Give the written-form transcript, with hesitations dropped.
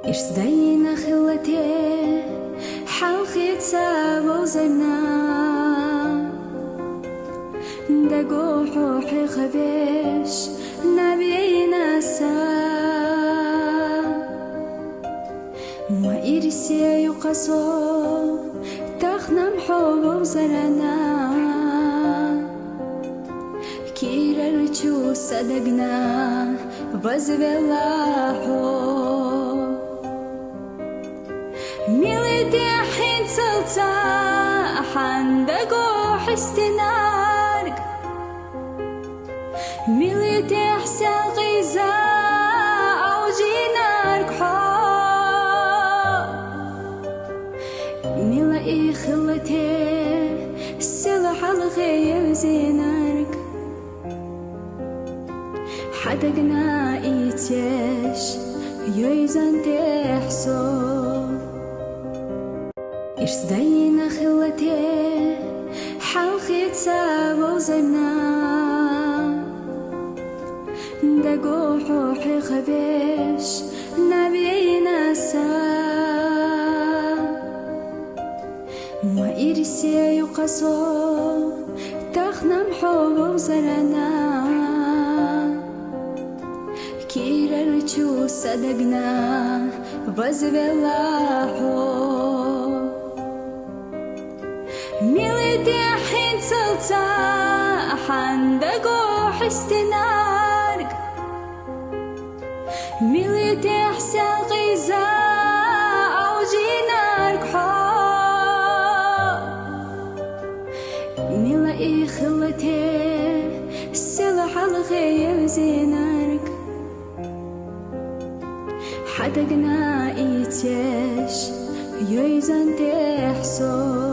إرسدينا خلتي حلقي تسابو زينا دقو حوحي خبيش نبينا سا ما إرسي يقصو تخنم حوبو زرنا كير الجو صدقنا وزبلاحو ميلدي حين تلتا حندقو حستنارك ميلدي حسن غيزا أو جينارك حو ميلا خلتي سلح الغيب زينارك حدقنا إيتيش يويزان تحسو إرسدينا خلتي حلقي تسابو زينا دقو حوحي خبيش نبينا سا ما إرسي يقصو تخنم حوبو زرنا كير الجو صدقنا وزبلاحو ميلدي حين تلتا حندقو حستنارك ميلدي حسن غيزا أو جينارك حو ميلا خلتي سلح الغيب زينارك حدقنا إيتيش يويزان تحسو